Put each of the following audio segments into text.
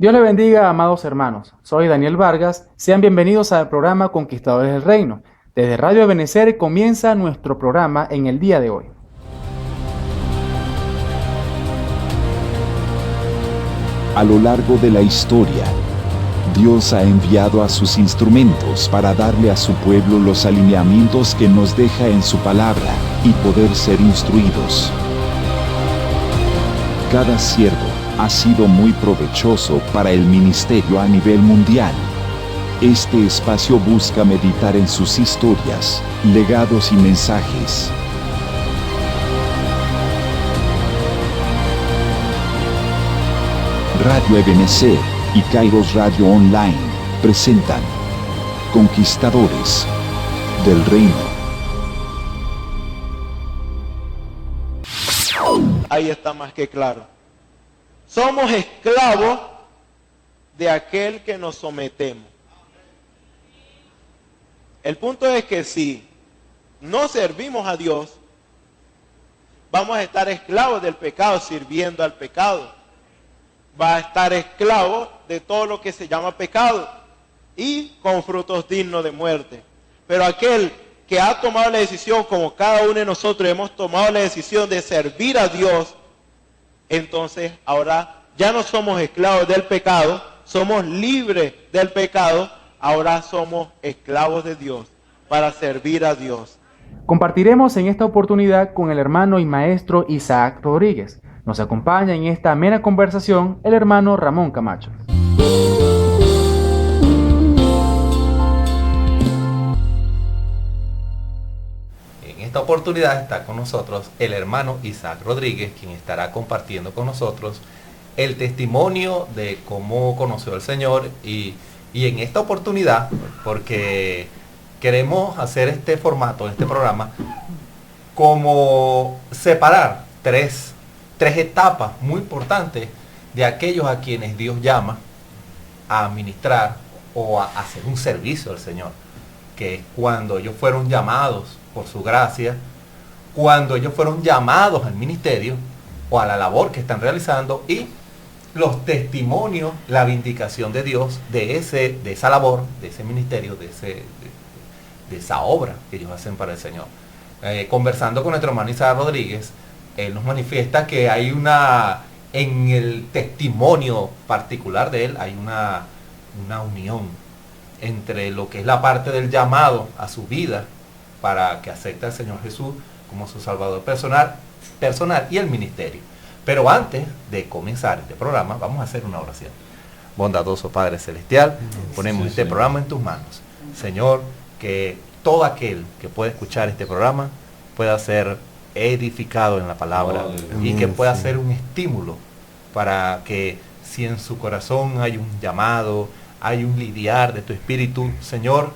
Dios le bendiga, amados hermanos. Soy Daniel Vargas. Sean bienvenidos al programa Conquistadores del Reino. Desde Radio Ebenecer comienza nuestro programa en el día de hoy. A lo largo de la historia, Dios ha enviado a sus instrumentos para darle a su pueblo los alineamientos que nos deja en su palabra y poder ser instruidos. Cada siervo ha sido muy provechoso para el ministerio a nivel mundial. Este espacio busca meditar en sus historias, legados y mensajes. Radio Ebenecer y Kairos Radio Online presentan Conquistadores del Reino. Ahí está más que claro. Somos esclavos de aquel que nos sometemos. El punto es que si no servimos a Dios, vamos a estar esclavos del pecado, sirviendo al pecado. Va a estar esclavo de todo lo que se llama pecado y con frutos dignos de muerte. Pero aquel que ha tomado la decisión, como cada uno de nosotros hemos tomado la decisión de servir a Dios, entonces ahora ya no somos esclavos del pecado, somos libres del pecado, ahora somos esclavos de Dios para servir a Dios. Compartiremos en esta oportunidad con el hermano y maestro Isaac Rodríguez. Nos acompaña en esta amena conversación el hermano Ramón Camacho. En esta oportunidad está con nosotros el hermano Isaac Rodríguez, quien estará compartiendo con nosotros el testimonio de cómo conoció al Señor y en esta oportunidad, porque queremos hacer este formato, este programa, como separar tres etapas muy importantes de aquellos a quienes Dios llama a ministrar o a hacer un servicio al Señor, que es cuando ellos fueron llamados por su gracia, cuando ellos fueron llamados al ministerio o a la labor que están realizando y los testimonios, la vindicación de Dios de esa labor, de ese ministerio, de esa obra que ellos hacen para el Señor. Conversando con nuestro hermano Isaac Rodríguez, él nos manifiesta que hay en el testimonio particular de él, hay una unión entre lo que es la parte del llamado a su vida para que acepte al Señor Jesús como su Salvador personal y el ministerio. Pero antes de comenzar este programa, vamos a hacer una oración. Bondadoso Padre Celestial, ponemos este programa en tus manos. Señor, que todo aquel que pueda escuchar este programa pueda ser edificado en la palabra y que pueda ser un estímulo para que si en su corazón hay un llamado, hay un lidiar de tu espíritu, Señor,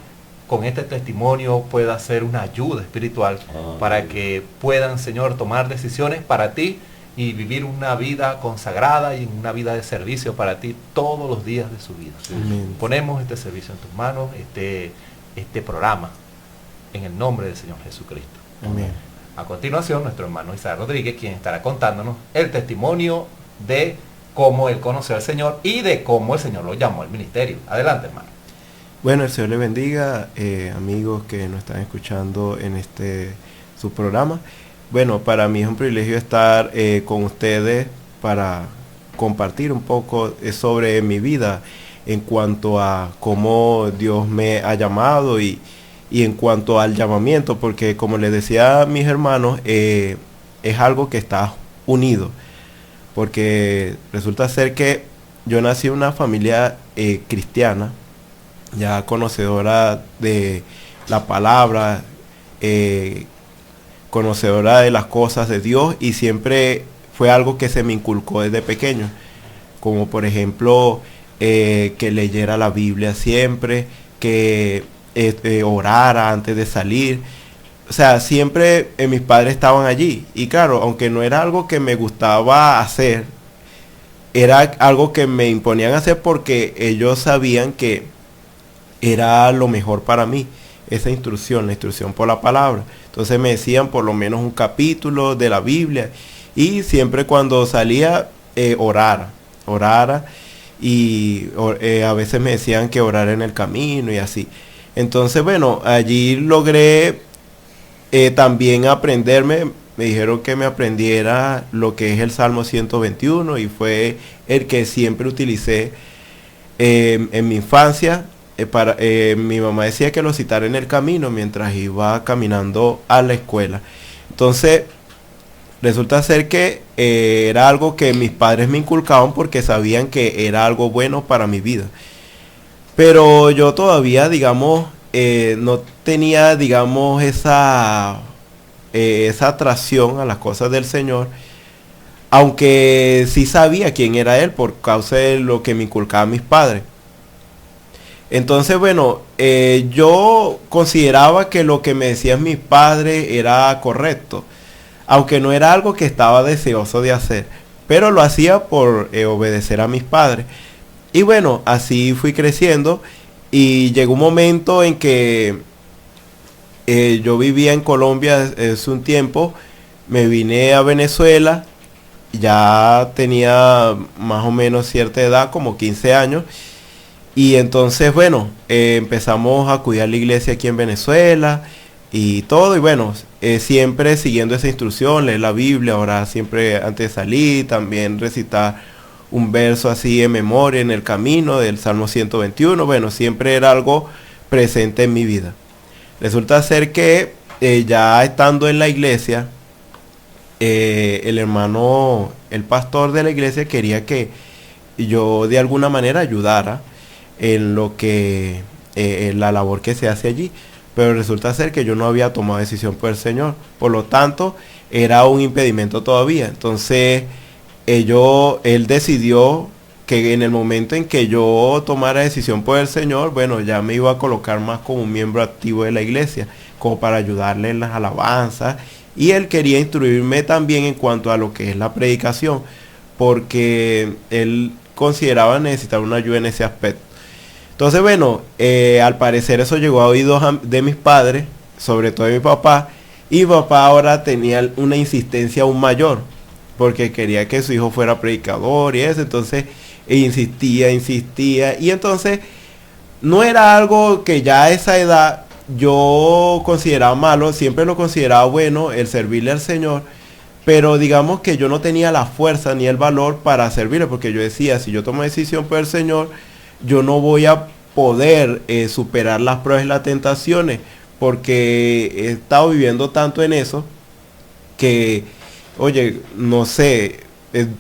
con este testimonio pueda ser una ayuda espiritual para que puedan, Señor, tomar decisiones para ti y vivir una vida consagrada y una vida de servicio para ti todos los días de su vida. Amén. Ponemos este servicio en tus manos, este programa, en el nombre del Señor Jesucristo. Amén. A continuación, nuestro hermano Isaac Rodríguez, quien estará contándonos el testimonio de cómo él conoció al Señor y de cómo el Señor lo llamó al ministerio. Adelante, hermano. Bueno, el Señor le bendiga, amigos que nos están escuchando en su programa. Bueno, para mí es un privilegio estar con ustedes para compartir un poco sobre mi vida en cuanto a cómo Dios me ha llamado y en cuanto al llamamiento, porque como les decía a mis hermanos, es algo que está unido, porque resulta ser que yo nací en una familia cristiana, ya conocedora de la palabra, conocedora de las cosas de Dios, y siempre fue algo que se me inculcó desde pequeño, como por ejemplo que leyera la Biblia siempre, que orara antes de salir. O sea, siempre mis padres estaban allí, y claro, aunque no era algo que me gustaba hacer, era algo que me imponían a hacer porque ellos sabían que era lo mejor para mí, esa instrucción, la instrucción por la palabra. Entonces me decían por lo menos un capítulo de la Biblia, y siempre cuando salía orara. y a veces me decían que orar en el camino y así. Entonces, bueno, allí logré también aprenderme, me dijeron que me aprendiera lo que es el Salmo 121 y fue el que siempre utilicé en mi infancia. Mi mamá decía que lo citara en el camino mientras iba caminando a la escuela. Entonces, resulta ser que era algo que mis padres me inculcaban porque sabían que era algo bueno para mi vida. Pero yo todavía, digamos, no tenía, digamos, esa atracción a las cosas del Señor, aunque sí sabía quién era Él por causa de lo que me inculcaban mis padres. Entonces, bueno, yo consideraba que lo que me decían mis padres era correcto, aunque no era algo que estaba deseoso de hacer, pero lo hacía por obedecer a mis padres. Y bueno, así fui creciendo y llegó un momento en que yo vivía en Colombia hace un tiempo, me vine a Venezuela, ya tenía más o menos cierta edad, como 15 años, y entonces, bueno, empezamos a cuidar la iglesia aquí en Venezuela y todo, y bueno, siempre siguiendo esa instrucción, leer la Biblia, orar siempre antes de salir, también recitar un verso así en memoria en el camino del Salmo 121, bueno, siempre era algo presente en mi vida. Resulta ser que ya estando en la iglesia, el hermano, el pastor de la iglesia quería que yo de alguna manera ayudara en lo que en la labor que se hace allí, pero resulta ser que yo no había tomado decisión por el Señor, por lo tanto era un impedimento todavía. Entonces él decidió que en el momento en que yo tomara decisión por el Señor, bueno, ya me iba a colocar más como un miembro activo de la iglesia, como para ayudarle en las alabanzas, y él quería instruirme también en cuanto a lo que es la predicación, porque él consideraba necesitar una ayuda en ese aspecto. Entonces, bueno, al parecer eso llegó a oídos de mis padres, sobre todo de mi papá, y mi papá ahora tenía una insistencia aún mayor, porque quería que su hijo fuera predicador y eso, entonces insistía, y entonces no era algo que ya a esa edad yo consideraba malo, siempre lo consideraba bueno el servirle al Señor, pero digamos que yo no tenía la fuerza ni el valor para servirle, porque yo decía, si yo tomo decisión por el Señor, yo no voy a poder superar las pruebas y las tentaciones, porque he estado viviendo tanto en eso que, oye, no sé,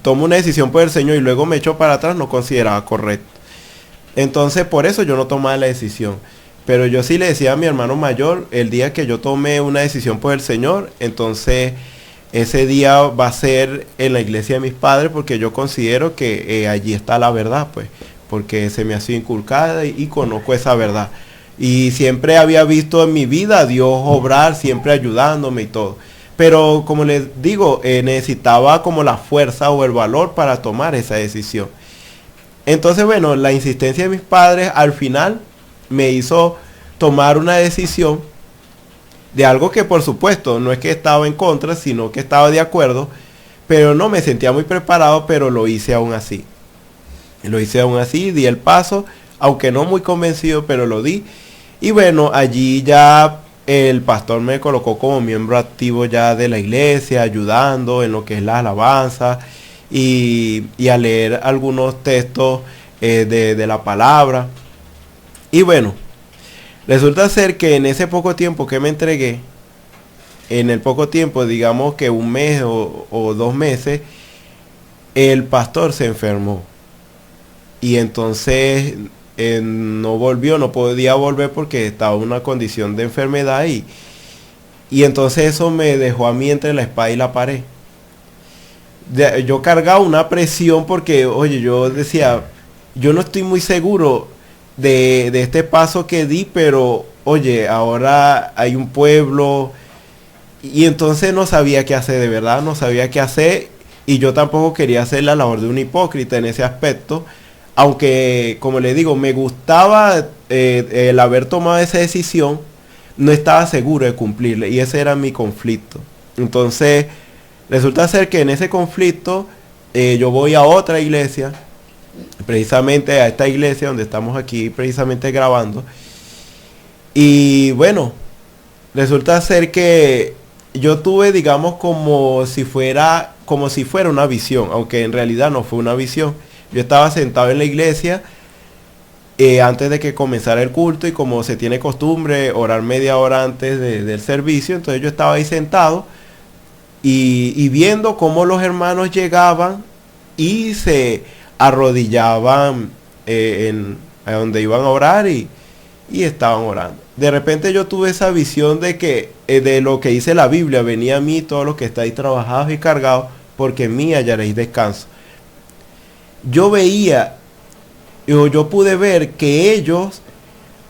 tomo una decisión por el Señor y luego me echo para atrás, no consideraba correcto. Entonces por eso yo no tomaba la decisión. Pero yo sí le decía a mi hermano mayor, el día que yo tome una decisión por el Señor, entonces ese día va a ser en la iglesia de mis padres, porque yo considero que allí está la verdad, pues, porque se me ha sido inculcada y conozco esa verdad. Y siempre había visto en mi vida a Dios obrar, siempre ayudándome y todo. Pero como les digo, necesitaba como la fuerza o el valor para tomar esa decisión. Entonces, bueno, la insistencia de mis padres al final me hizo tomar una decisión de algo que, por supuesto, no es que estaba en contra, sino que estaba de acuerdo, pero no me sentía muy preparado, pero lo hice aún así. Lo hice aún así, di el paso, aunque no muy convencido, pero lo di. Y bueno, allí ya el pastor me colocó como miembro activo ya de la iglesia, ayudando en lo que es la alabanza y a leer algunos textos de la palabra. Y bueno, resulta ser que en ese poco tiempo que me entregué, en el poco tiempo, digamos que un mes o 2 meses, el pastor se enfermó. Y entonces no volvió, no podía volver porque estaba en una condición de enfermedad y entonces eso me dejó a mí entre la espada y la pared. Yo cargaba una presión porque, oye, yo decía, yo no estoy muy seguro de este paso que di, pero, oye, ahora hay un pueblo y entonces no sabía qué hacer, de verdad, no sabía qué hacer y yo tampoco quería hacer la labor de un hipócrita en ese aspecto. Aunque, como le digo, me gustaba el haber tomado esa decisión, no estaba seguro de cumplirla y ese era mi conflicto. Entonces, resulta ser que en ese conflicto yo voy a otra iglesia, precisamente a esta iglesia donde estamos aquí precisamente grabando. Y bueno, resulta ser que yo tuve, digamos, como si fuera una visión, aunque en realidad no fue una visión. Yo estaba sentado en la iglesia antes de que comenzara el culto, y como se tiene costumbre orar media hora antes del servicio, entonces yo estaba ahí sentado y viendo cómo los hermanos llegaban y se arrodillaban a donde iban a orar y estaban orando. De repente yo tuve esa visión de que de lo que dice la Biblia: venid a mí todos los que estáis trabajados y cargados, porque en mí hallaréis descanso. Yo pude ver que ellos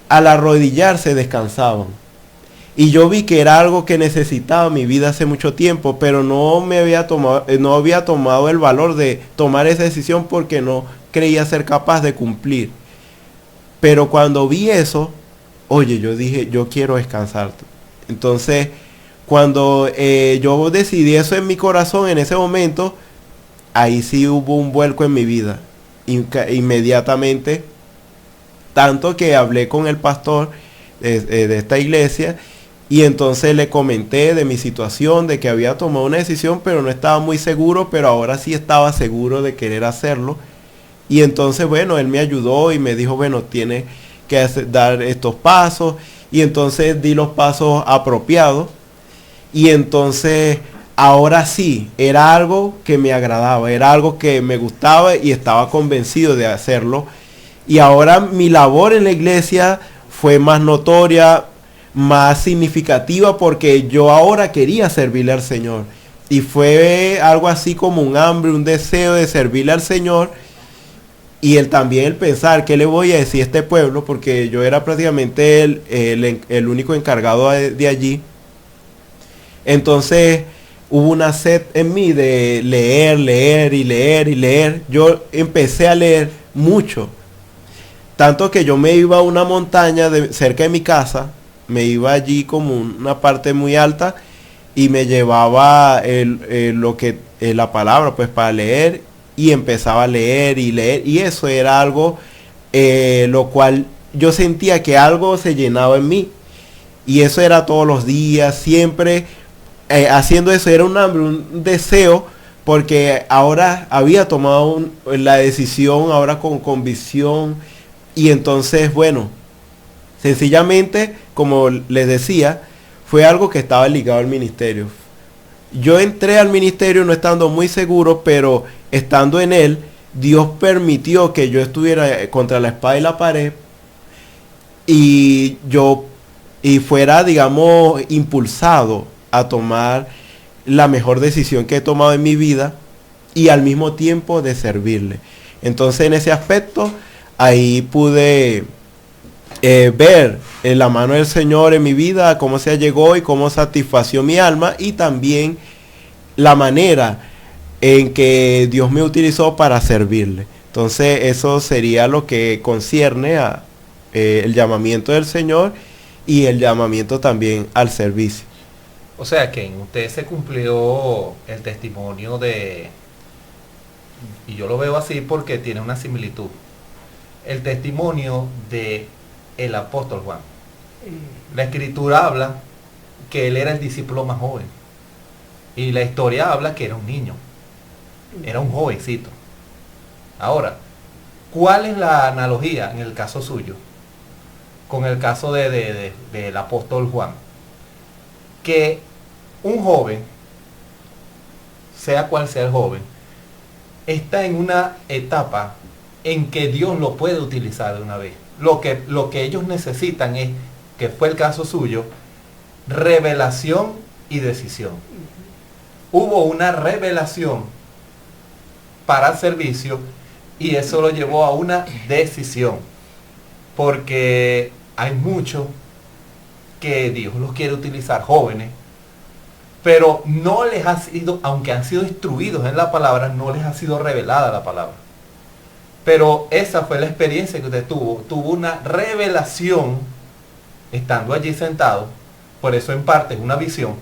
al arrodillarse descansaban. Y yo vi que era algo que necesitaba mi vida hace mucho tiempo, pero no había tomado el valor de tomar esa decisión porque no creía ser capaz de cumplir. Pero cuando vi eso, oye, yo dije, yo quiero descansar. Entonces, cuando yo decidí eso en mi corazón, en ese momento, ahí sí hubo un vuelco en mi vida. Inmediatamente, tanto que hablé con el pastor de esta iglesia, y entonces le comenté de mi situación, de que había tomado una decisión, pero no estaba muy seguro, pero ahora sí estaba seguro de querer hacerlo. Y entonces, bueno, él me ayudó y me dijo, bueno, tiene que dar estos pasos. Y entonces di los pasos apropiados. Y entonces, ahora sí, era algo que me agradaba, era algo que me gustaba y estaba convencido de hacerlo. Y ahora mi labor en la iglesia fue más notoria, más significativa, porque yo ahora quería servirle al Señor. Y fue algo así como un hambre, un deseo de servirle al Señor. Y también el pensar, ¿qué le voy a decir a este pueblo? Porque yo era prácticamente el único encargado de allí. Entonces hubo una sed en mí de leer. Yo empecé a leer mucho. Tanto que yo me iba a una montaña cerca de mi casa. Me iba allí como una parte muy alta y me llevaba la palabra pues para leer, y empezaba a leer, y eso era algo lo cual yo sentía que algo se llenaba en mí, y eso era todos los días, siempre haciendo eso. Era un hambre, un deseo, porque ahora había tomado la decisión, ahora con convicción. Y entonces, bueno, sencillamente, como les decía, fue algo que estaba ligado al ministerio. Yo entré al ministerio no estando muy seguro, pero estando en él, Dios permitió que yo estuviera contra la espada y la pared, y fuera, digamos, impulsado a tomar la mejor decisión que he tomado en mi vida, y al mismo tiempo de servirle. Entonces, en ese aspecto, ahí pude ver la mano del Señor en mi vida, cómo se allegó y cómo satisfació mi alma, y también la manera en que Dios me utilizó para servirle. Entonces, eso sería lo que concierne a el llamamiento del Señor y el llamamiento también al servicio. O sea que en usted se cumplió el testimonio y yo lo veo así porque tiene una similitud, el testimonio de el apóstol Juan. La escritura habla que él era el discípulo más joven, y la historia habla que era un niño, era un jovencito. Ahora, ¿cuál es la analogía en el caso suyo con el caso del apóstol Juan? Que un joven, sea cual sea el joven, está en una etapa en que Dios lo puede utilizar de una vez. Lo que ellos necesitan es, que fue el caso suyo, revelación y decisión. Hubo una revelación para el servicio, y eso lo llevó a una decisión, porque hay muchos que Dios los quiere utilizar, jóvenes, pero no les ha sido, aunque han sido instruidos en la palabra, no les ha sido revelada la palabra. Pero esa fue la experiencia que usted tuvo una revelación estando allí sentado. Por eso en parte es una visión.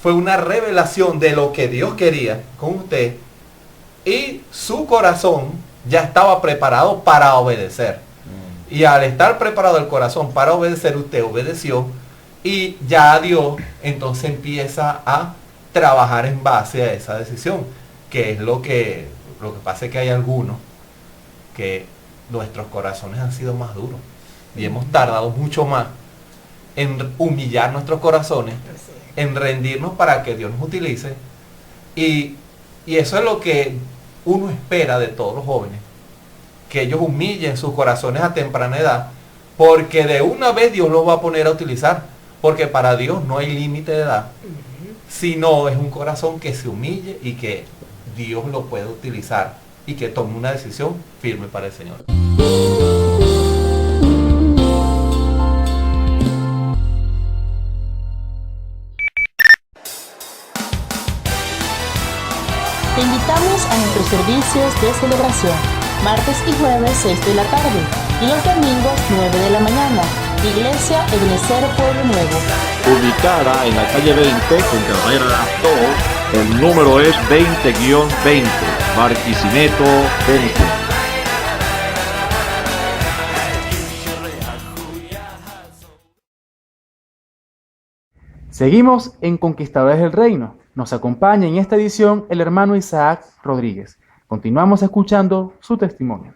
Fue una revelación de lo que Dios quería con usted, y su corazón ya estaba preparado para obedecer. Y al estar preparado el corazón para obedecer, usted obedeció y ya Dios entonces empieza a trabajar en base a esa decisión, que es lo que pasa es que hay algunos que nuestros corazones han sido más duros y hemos tardado mucho más en humillar nuestros corazones, en rendirnos para que Dios nos utilice, y eso es lo que uno espera de todos los jóvenes, que ellos humillen sus corazones a temprana edad, porque de una vez Dios los va a poner a utilizar, porque para Dios no hay límite de edad, sino es un corazón que se humille y que Dios lo puede utilizar y que tome una decisión firme para el Señor. Te invitamos a nuestros servicios de celebración, martes y jueves 6 de la tarde y los domingos 9 de la mañana. Iglesia Ebenecer Pueblo Nuevo. Ubicada en la calle 20 con carrera 2, el número es 20-20, Barquisimeto, Venezuela. Seguimos en Conquistadores del Reino. Nos acompaña en esta edición el hermano Isaac Rodríguez. Continuamos escuchando su testimonio.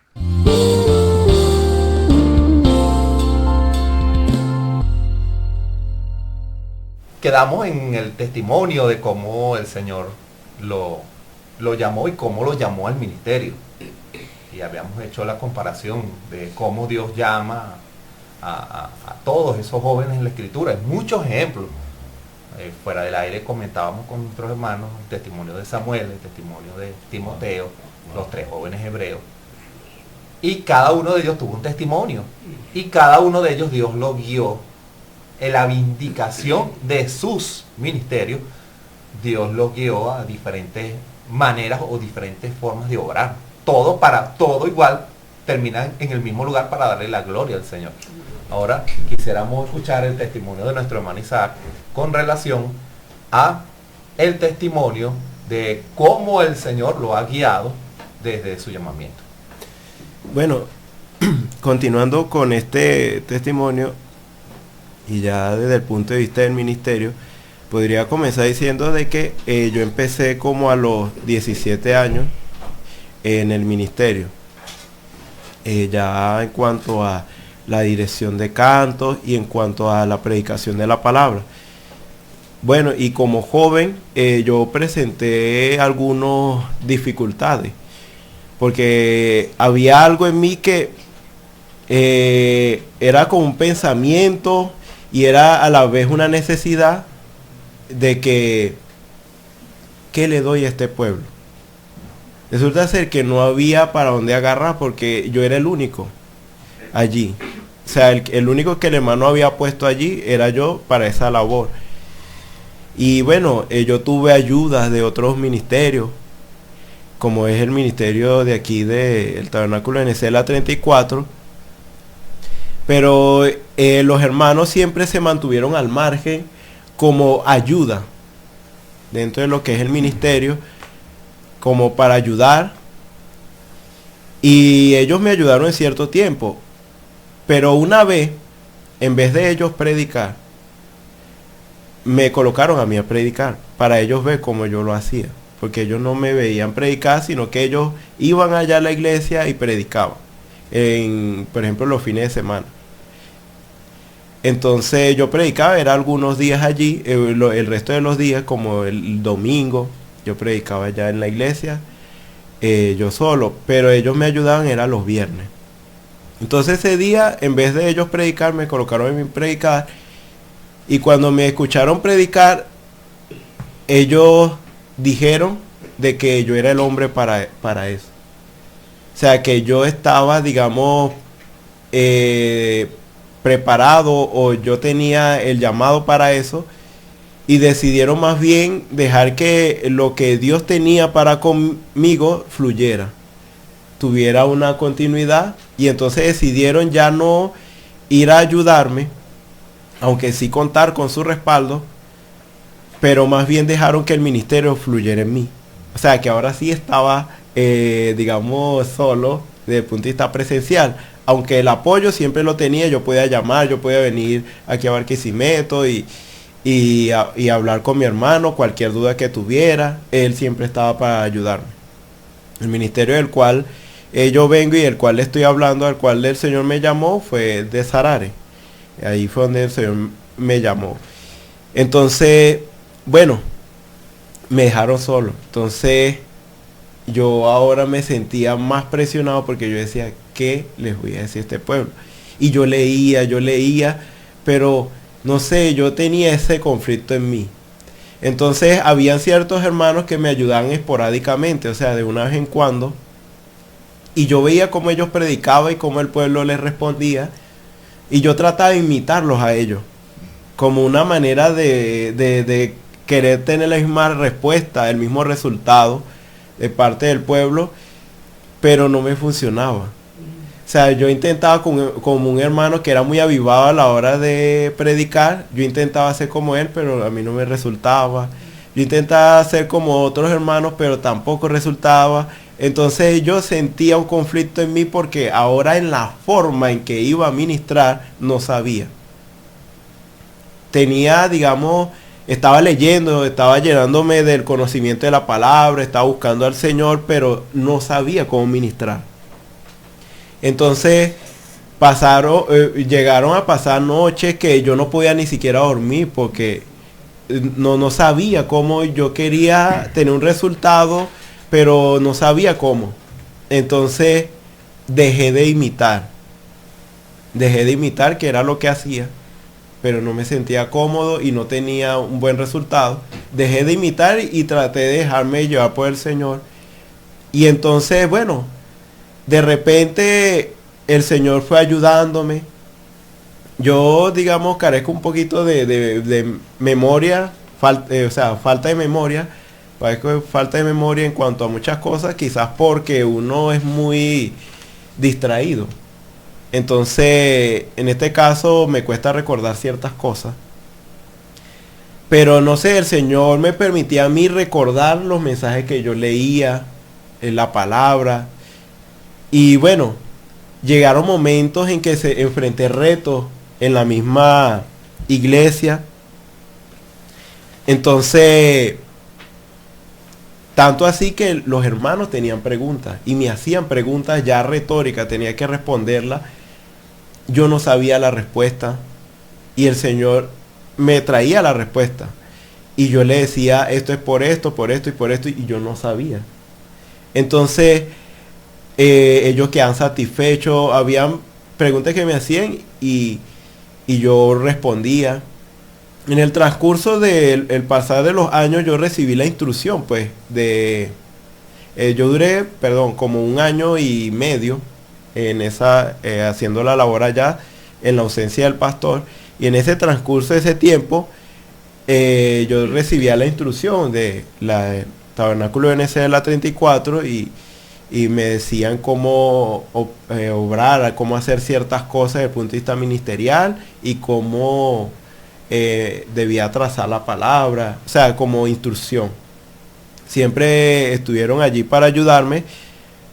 Quedamos en el testimonio de cómo el Señor lo llamó y cómo lo llamó al ministerio. Y habíamos hecho la comparación de cómo Dios llama a todos esos jóvenes en la Escritura. Hay muchos ejemplos. Fuera del aire comentábamos con nuestros hermanos el testimonio de Samuel, el testimonio de Timoteo, los 3 jóvenes hebreos. Y cada uno de ellos tuvo un testimonio. Y cada uno de ellos Dios lo guió en la vindicación de sus ministerios. Dios lo guió a diferentes maneras o diferentes formas de obrar. Todo igual termina en el mismo lugar para darle la gloria al Señor. Ahora quisiéramos escuchar el testimonio de nuestro hermano Isaac con relación a el testimonio de cómo el Señor lo ha guiado desde su llamamiento. Bueno, continuando con este testimonio y ya desde el punto de vista del ministerio, podría comenzar diciendo de que yo empecé como a los 17 años en el ministerio, ya en cuanto a la dirección de cantos y en cuanto a la predicación de la palabra. Bueno, y como joven yo presenté algunas dificultades, porque había algo en mí que era como un pensamiento y era a la vez una necesidad de que ¿qué le doy a este pueblo? Resulta ser que no había para dónde agarrar porque yo era el único allí. O sea, el único que el hermano había puesto allí era yo para esa labor. Y bueno, yo tuve ayudas de otros ministerios, como es el ministerio de aquí del Tabernáculo de Necela 34. Pero los hermanos siempre se mantuvieron al margen como ayuda dentro de lo que es el ministerio, como para ayudar. Y ellos me ayudaron en cierto tiempo. Pero una vez, en vez de ellos predicar, me colocaron a mí a predicar, para ellos ver cómo yo lo hacía. Porque ellos no me veían predicar, sino que ellos iban allá a la iglesia y predicaban. Por ejemplo, los fines de semana. Entonces yo predicaba, era algunos días allí, el resto de los días, como el domingo, yo predicaba allá en la iglesia, yo solo. Pero ellos me ayudaban, era los viernes. Entonces ese día, en vez de ellos predicar, me colocaron a mí predicar. Y cuando me escucharon predicar, ellos dijeron de que yo era el hombre para eso. O sea, que yo estaba, digamos, preparado, o yo tenía el llamado para eso. Y decidieron más bien dejar que lo que Dios tenía para conmigo fluyera, tuviera una continuidad. Y entonces decidieron ya no ir a ayudarme, aunque sí contar con su respaldo, pero más bien dejaron que el ministerio fluyera en mí. O sea, que ahora sí estaba digamos, solo desde el punto de vista presencial. Aunque el apoyo siempre lo tenía, yo podía llamar, yo podía venir aquí a Barquisimeto y hablar con mi hermano, cualquier duda que tuviera, él siempre estaba para ayudarme. El ministerio del cual yo vengo y del cual le estoy hablando, al cual el Señor me llamó, fue de Sarare. Ahí fue donde el Señor me llamó. Entonces, bueno, me dejaron solo. Entonces, yo ahora me sentía más presionado porque yo decía, ¿qué les voy a decir a este pueblo? Y yo leía, pero no sé, yo tenía ese conflicto en mí. Entonces, habían ciertos hermanos que me ayudaban esporádicamente, o sea, de una vez en cuando. Y yo veía cómo ellos predicaban y cómo el pueblo les respondía. Y yo trataba de imitarlos a ellos, como una manera de querer tener la misma respuesta, el mismo resultado de parte del pueblo, pero no me funcionaba. O sea, yo intentaba como un hermano que era muy avivado a la hora de predicar, yo intentaba ser como él, pero a mí no me resultaba. Yo intentaba ser como otros hermanos, pero tampoco resultaba. Entonces yo sentía un conflicto en mí porque ahora en la forma en que iba a ministrar no sabía. Tenía, digamos, estaba leyendo, estaba llenándome del conocimiento de la palabra, estaba buscando al Señor, pero no sabía cómo ministrar. Entonces llegaron a pasar noches que yo no podía ni siquiera dormir porque no sabía cómo. Yo quería tener un resultado, pero no sabía cómo. Entonces dejé de imitar, que era lo que hacía, pero no me sentía cómodo y no tenía un buen resultado. Dejé de imitar y traté de dejarme llevar por el Señor. Y entonces, bueno, de repente el Señor fue ayudándome. Yo, digamos, carezco un poquito de memoria, falta de memoria. Falta de memoria en cuanto a muchas cosas, quizás porque uno es muy distraído. Entonces, en este caso me cuesta recordar ciertas cosas. Pero no sé, el Señor me permitía a mí recordar los mensajes que yo leía, en la palabra. Y bueno, llegaron momentos en que se enfrenté retos en la misma iglesia. Entonces, tanto así que los hermanos tenían preguntas y me hacían preguntas ya retóricas, tenía que responderlas. Yo no sabía la respuesta y el Señor me traía la respuesta. Y yo le decía, esto es por esto y por esto, y yo no sabía. Entonces, ellos quedan satisfechos, habían preguntas que me hacían y yo respondía. En el transcurso del pasar de los años yo recibí la instrucción, pues, yo duré, como 1 año y medio en haciendo la labor allá, en la ausencia del pastor, y en ese transcurso de ese tiempo, yo recibía la instrucción de la Tabernáculo BNC de la 34 y me decían cómo obrar, cómo hacer ciertas cosas desde el punto de vista ministerial y cómo debía trazar la palabra, o sea, como instrucción. Siempre estuvieron allí para ayudarme,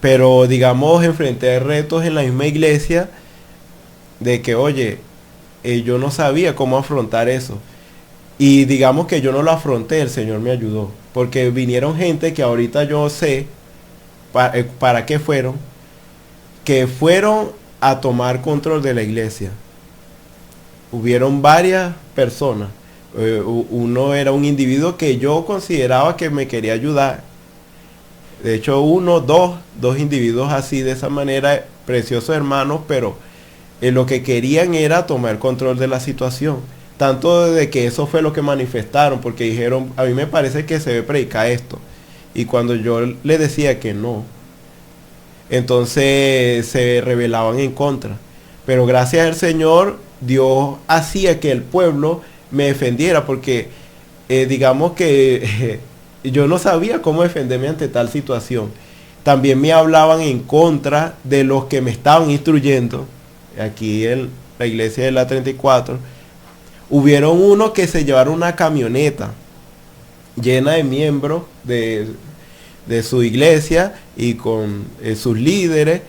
pero digamos enfrenté retos en la misma iglesia de que, oye, yo no sabía cómo afrontar eso. Y digamos que yo no lo afronté, el Señor me ayudó, porque vinieron gente que ahorita yo sé para qué fueron, que fueron a tomar control de la iglesia. Hubieron varias personas. Uno era un individuo que yo consideraba que me quería ayudar. De hecho, dos individuos así, de esa manera, preciosos hermanos, pero lo que querían era tomar control de la situación. Tanto de que eso fue lo que manifestaron, porque dijeron, a mí me parece que se debe predicar esto. Y cuando yo les decía que no, entonces se rebelaban en contra. Pero gracias al Señor, Dios hacía que el pueblo me defendiera, porque digamos que yo no sabía cómo defenderme ante tal situación. También me hablaban en contra de los que me estaban instruyendo. Aquí en la iglesia de la 34, hubieron unos que se llevaron una camioneta llena de miembros de su iglesia y con sus líderes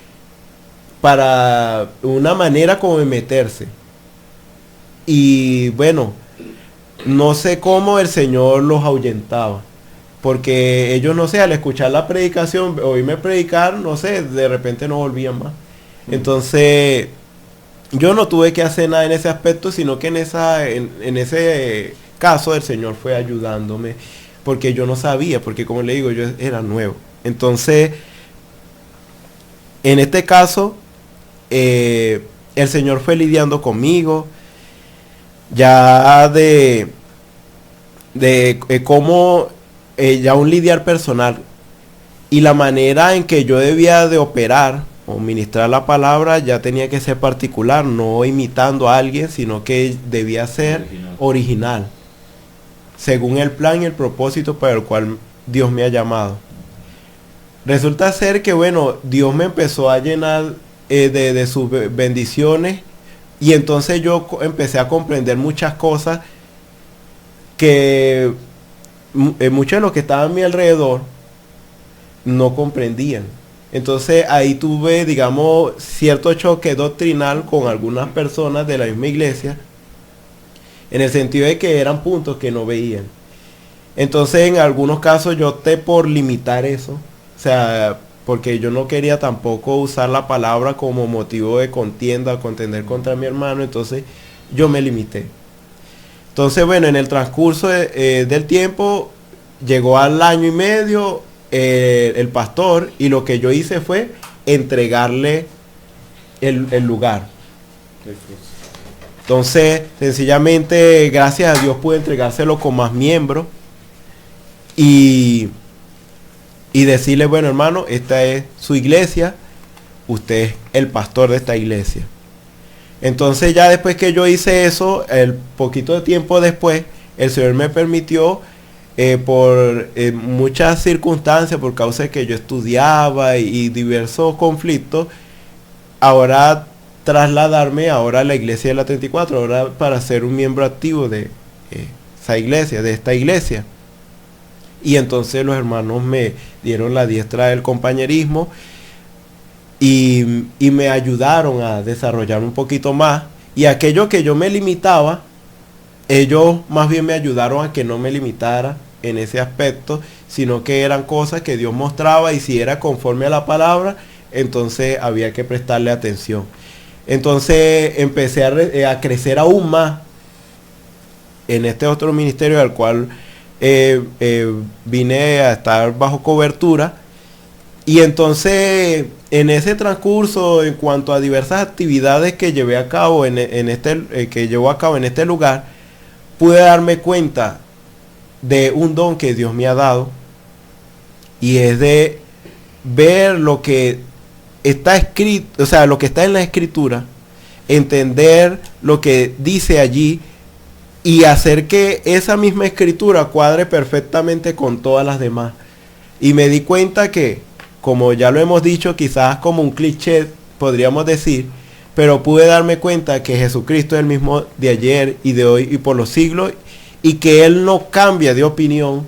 para una manera como de meterse. Y bueno, no sé cómo el Señor los ahuyentaba, porque ellos, no sé, al escuchar la predicación, oírme predicar, no sé, de repente no volvían más. Entonces, yo no tuve que hacer nada en ese aspecto, sino que en ese caso el Señor fue ayudándome, porque yo no sabía, porque como le digo, yo era nuevo. Entonces, en este caso, el Señor fue lidiando conmigo, ya de cómo ya un lidiar personal y la manera en que yo debía de operar o ministrar la palabra ya tenía que ser particular, no imitando a alguien, sino que debía ser original, según el plan y el propósito para el cual Dios me ha llamado. Resulta ser que, bueno, Dios me empezó a llenar de sus bendiciones, y entonces yo empecé a comprender muchas cosas que muchos de los que estaban a mi alrededor no comprendían. Entonces ahí tuve, digamos, cierto choque doctrinal con algunas personas de la misma iglesia, en el sentido de que eran puntos que no veían. Entonces en algunos casos yo opté por limitar eso, o sea, porque yo no quería tampoco usar la palabra como motivo de contienda, contender contra mi hermano. Entonces yo me limité. Entonces, bueno, en el transcurso del tiempo, llegó al año y medio el pastor, y lo que yo hice fue entregarle el lugar. Entonces, sencillamente, gracias a Dios pude entregárselo con más miembros y decirle, bueno, hermano, esta es su iglesia, usted es el pastor de esta iglesia. Entonces, ya después que yo hice eso, el poquito de tiempo después, el Señor me permitió, por muchas circunstancias, por causa de que yo estudiaba y diversos conflictos, ahora trasladarme ahora a la iglesia de la 34, ahora para ser un miembro activo de esa iglesia, de esta iglesia. Y entonces los hermanos me dieron la diestra del compañerismo y me ayudaron a desarrollar un poquito más. Y aquello que yo me limitaba, ellos más bien me ayudaron a que no me limitara en ese aspecto, sino que eran cosas que Dios mostraba, y si era conforme a la palabra, entonces había que prestarle atención. Entonces empecé a crecer aún más en este otro ministerio, al cual vine a estar bajo cobertura. Y entonces en ese transcurso, en cuanto a diversas actividades que llevé a cabo que llevó a cabo en este lugar, pude darme cuenta de un don que Dios me ha dado, y es de ver lo que está escrito, o sea, lo que está en la escritura, entender lo que dice allí y hacer que esa misma escritura cuadre perfectamente con todas las demás. Y me di cuenta que, como ya lo hemos dicho, quizás como un cliché podríamos decir, pero pude darme cuenta que Jesucristo es el mismo de ayer y de hoy y por los siglos, y que Él no cambia de opinión,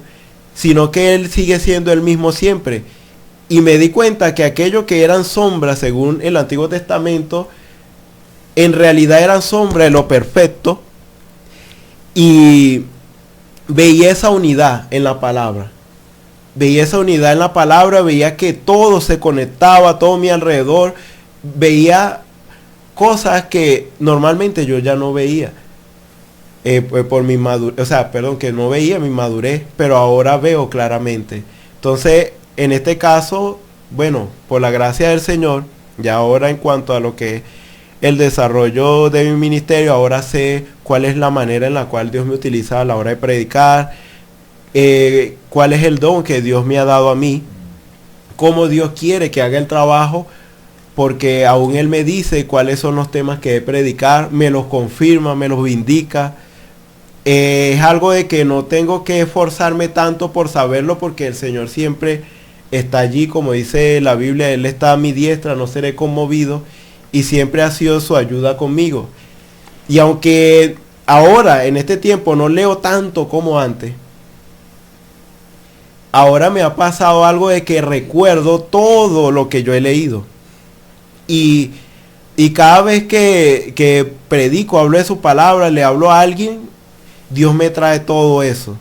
sino que Él sigue siendo el mismo siempre. Y me di cuenta que aquello que eran sombras según el Antiguo Testamento, en realidad eran sombras de lo perfecto, y veía esa unidad en la palabra. Veía esa unidad en la palabra, veía que todo se conectaba, todo a mi alrededor, veía cosas que normalmente yo ya no veía. Por mi madurez, o sea, perdón, que no veía mi madurez, pero ahora veo claramente. Entonces, en este caso, bueno, por la gracia del Señor, ya ahora en cuanto a lo que es el desarrollo de mi ministerio, ahora sé cuál es la manera en la cual Dios me utiliza a la hora de predicar, cuál es el don que Dios me ha dado a mí, cómo Dios quiere que haga el trabajo, porque aún Él me dice cuáles son los temas que he de predicar, me los confirma, me los vindica. Es algo de que no tengo que esforzarme tanto por saberlo, porque el Señor siempre está allí, como dice la Biblia, Él está a mi diestra, no seré conmovido, y siempre ha sido su ayuda conmigo. Y aunque ahora, en este tiempo, no leo tanto como antes, ahora me ha pasado algo de que recuerdo todo lo que yo he leído. Y cada vez que predico, hablo de su palabra, le hablo a alguien, Dios me trae todo eso.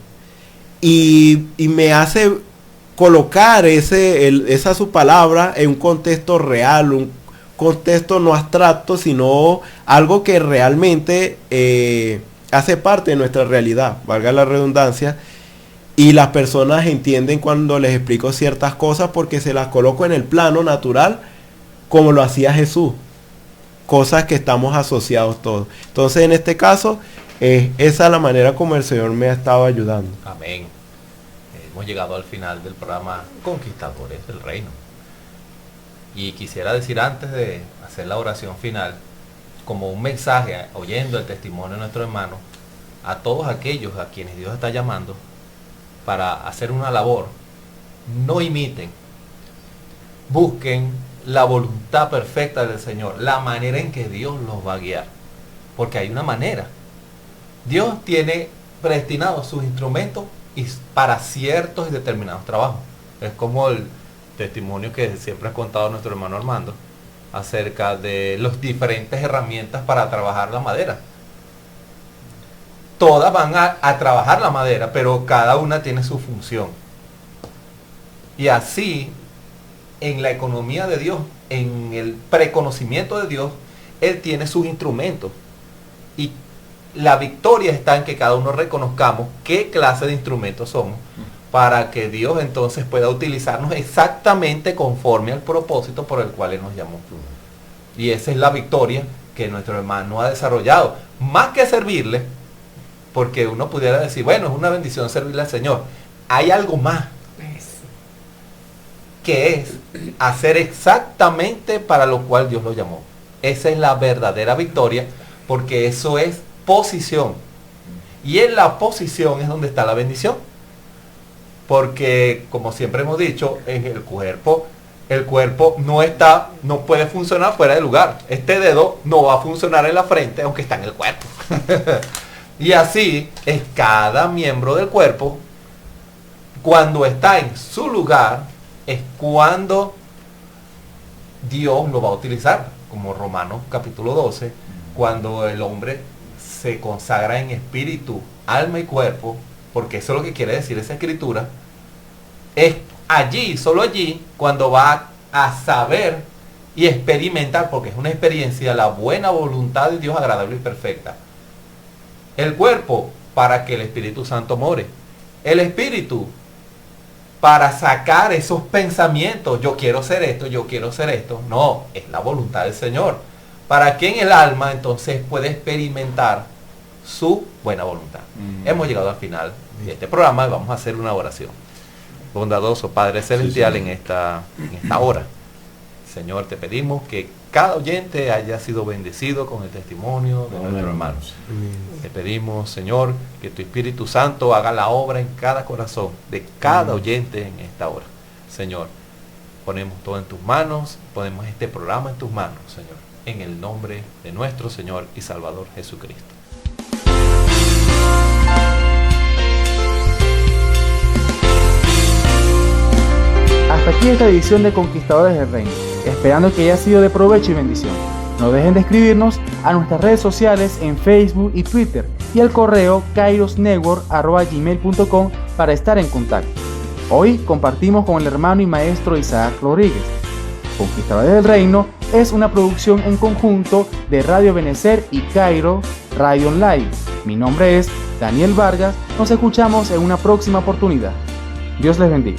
Y me hace colocar esa su palabra en un contexto real, un contexto no abstracto, sino algo que realmente hace parte de nuestra realidad, valga la redundancia. Y las personas entienden cuando les explico ciertas cosas porque se las coloco en el plano natural como lo hacía Jesús. Cosas que estamos asociados todos. Entonces en este caso, esa es la manera como el Señor me ha estado ayudando. Amén. Hemos llegado al final del programa Conquistadores del Reino. Y quisiera decir antes de hacer la oración final, como un mensaje, oyendo el testimonio de nuestro hermano, a todos aquellos a quienes Dios está llamando, para hacer una labor, no imiten, busquen la voluntad perfecta del Señor, la manera en que Dios los va a guiar, porque hay una manera. Dios tiene predestinados sus instrumentos para ciertos y determinados trabajos. Es como el testimonio que siempre ha contado nuestro hermano Armando acerca de las diferentes herramientas para trabajar la madera. Todas van a trabajar la madera, pero cada una tiene su función. Y así, en la economía de Dios, en el preconocimiento de Dios, Él tiene sus instrumentos. Y la victoria está en que cada uno reconozcamos qué clase de instrumentos somos, para que Dios entonces pueda utilizarnos exactamente conforme al propósito por el cual Él nos llamó. Y esa es la victoria que nuestro hermano ha desarrollado. Más que servirle, porque uno pudiera decir, bueno, es una bendición servirle al Señor. Hay algo más, que es hacer exactamente para lo cual Dios lo llamó. Esa es la verdadera victoria, porque eso es posición. Y en la posición es donde está la bendición. Porque, como siempre hemos dicho, en el cuerpo no puede funcionar fuera de lugar. Este dedo no va a funcionar en la frente, aunque está en el cuerpo. Y así es cada miembro del cuerpo. Cuando está en su lugar, es cuando Dios lo va a utilizar. Como Romanos capítulo 12, cuando el hombre se consagra en espíritu, alma y cuerpo, porque eso es lo que quiere decir esa escritura, es allí, solo allí, cuando va a saber y experimentar, porque es una experiencia, la buena voluntad de Dios agradable y perfecta. El cuerpo, para que el Espíritu Santo more. El espíritu, para sacar esos pensamientos, yo quiero ser esto, yo quiero ser esto. No, es la voluntad del Señor. Para que en el alma entonces pueda experimentar su buena voluntad. Hemos llegado al final de este programa y vamos a hacer una oración. Bondadoso Padre Celestial, en esta hora, Señor, te pedimos que cada oyente haya sido bendecido con el testimonio de nuestros hermanos. Te pedimos, Señor, que tu Espíritu Santo haga la obra en cada corazón de cada oyente en esta hora. Señor, ponemos todo en tus manos, ponemos este programa en tus manos, Señor, en el nombre de nuestro Señor y Salvador Jesucristo. Hasta aquí esta edición de Conquistadores del Reino, esperando que haya sido de provecho y bendición. No dejen de escribirnos a nuestras redes sociales en Facebook y Twitter y al correo kairosnetwork@gmail.com para estar en contacto. Hoy compartimos con el hermano y maestro Isaac Rodríguez. Conquistadores del Reino es una producción en conjunto de Radio Ebenecer y Cairo Radio Online. Mi nombre es Daniel Vargas. Nos escuchamos en una próxima oportunidad. Dios les bendiga.